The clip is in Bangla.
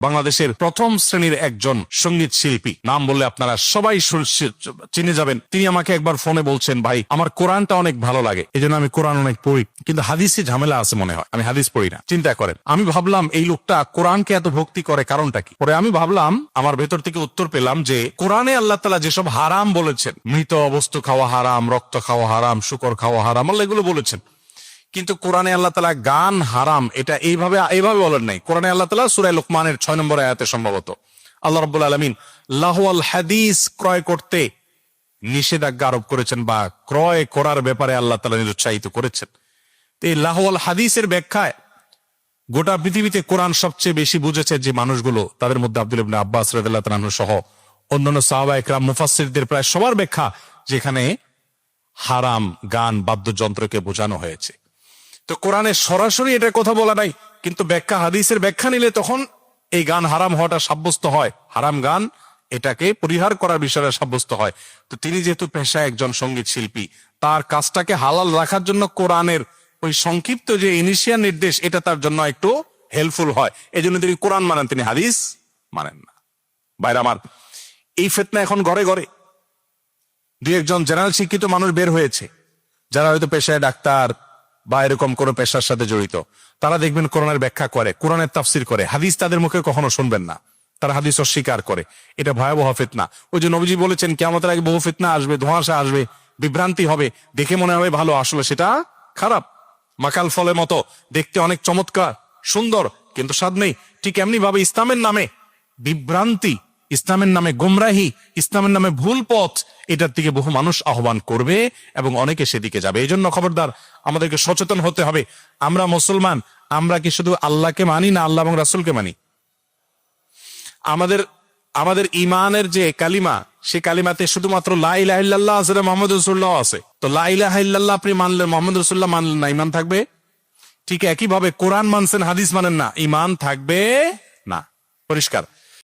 বাংলাদেশের প্রথম শ্রেণীর একজন সঙ্গীত শিল্পী, নাম বললে আপনারা সবাই চিনে যাবেন। তিনি আমাকে একবার ফোনে বলছেন, ভাই আমার কোরআনটা অনেক ভালো লাগে, এই জন্য আমি কোরআন অনেক পড়ি, কিন্তু হাদিসে ঝামেলা আছে মনে হয়, আমি হাদিস পড়ি না। চিন্তা করেন, আমি ভাবলাম এই লোকটা কোরআনকে এত ভক্তি করে কারণটা কি? পরে আমি ভাবলাম, আমার ভেতর থেকে উত্তর পেলাম যে কোরআনে আল্লাহ তাআলা যেসব হারাম বলেছেন, মৃত বস্তু খাওয়া হারাম, রক্ত খাওয়া হারাম, শুকর খাওয়া হারাম, আল্লাহ এগুলো বলেছেন, কিন্তু কোরআনে আল্লাহ তাআলা গান হারাম এটা এইভাবে বলেন নাই। কোরআনে আল্লাহ তাআলা সূরা লোকমানের 6 নম্বর আয়াতে সম্ভবত আল্লাহ রাব্বুল আলামিন লাহওয়াল হাদিস ক্রয় করতে নিষেধাজ্ঞা আরোপ করেছেন, বা ক্রয় করার ব্যাপারে আল্লাহ তাআলা নিরুৎসাহিত করেছেন। এই লাহওয়াল হাদিসের ব্যাখ্যায় গোটা পৃথিবীতে কোরআন সবচেয়ে বেশি বুঝেছে যে মানুষগুলো, তাদের মধ্যে আব্দুল্লাহ ইবনে আব্বাস রাদিয়াল্লাহু তাআলা আনহু সহ অন্যান্য সাহাবায়ে কেরাম মুফাসসিরদের প্রায় সবার ব্যাখ্যা যেখানে হারাম গান বাদ্যযন্ত্রকে বোঝানো হয়েছে। তো কোরআনে সরাসরি এটা কথা বলা নাই, কিন্তু ব্যাখ্যা হাদিসের ব্যাখ্যা নিলে তখন এই গান হারাম হওয়াটা সাব্যস্ত হয়, হারাম গান এটাকে পরিহার করার বিষয়ে সাব্যস্ত হয়। তো তিনি যেহেতু পেশায় একজন সঙ্গীত শিল্পী, তার কাজটাকে হালাল রাখার জন্য কোরআনের ওই সংক্ষিপ্ত যে ইনিশিয়াল নির্দেশ, এটা তার জন্য একটু হেল্পফুল হয়, এই জন্য তিনি কোরআন মানেন, তিনি হাদিস মানেন না। বাইরে আমার এই ফিতনা এখন ঘরে ঘরে। দুই একজন জেনারেল শিক্ষিত মানুষ বের হয়েছে, যারা হয়তো পেশায় ডাক্তার বা এরকম কোন পেশার সাথে জড়িত, তারা দেখবেন কোরআনের ব্যাখ্যা করে, কোরআনের তাফসির করে, হাদিস তাদের মুখে কখনো শুনবেন না, তারা হাদিস অস্বীকার করে। এটা ভয়াবহ ফিতনা। ওই যে নবীজি বলেছেন কিয়ামতের আগে বহু ফিতনা আসবে, ধোঁয়াশা আসবে, বিভ্রান্তি হবে, দেখে মনে হবে ভালো, আসলে সেটা খারাপ। মাকাল ফলের মতো দেখতে অনেক চমৎকার সুন্দর, কিন্তু স্বাদ নেই। ঠিক এমনি ভাবে ইসলামের নামে বিভ্রান্তি, ইসলামের নামে গোমরাহি, ইসলামের নামে ভুল পথ, এটার দিকে বহু মানুষ আহ্বান করবে এবং অনেকে সেদিকে যাবে। এই জন্য খবরদার, আমাদেরকে সচেতন হতে হবে। আমরা মুসলমান, আমরা কি শুধু আল্লাহকে মানি না আল্লাহ এবং রাসূলকে মানি? আমাদের ইমানের যে কালিমা, সে কালিমাতে শুধুমাত্র লা ইলাহা ইল্লাল্লাহ আছে, মুহাম্মদুর রাসূলুল্লাহ আছে। তো লা ইলাহা ইল্লাল্লাহ আপনি মানলেন, মুহাম্মদুর রাসূলুল্লাহ মানলেন না, ঈমান থাকবে? ঠিক একই ভাবে কোরআন মানছেন, হাদিস মানেন না, ঈমান থাকবে না। পরিষ্কার।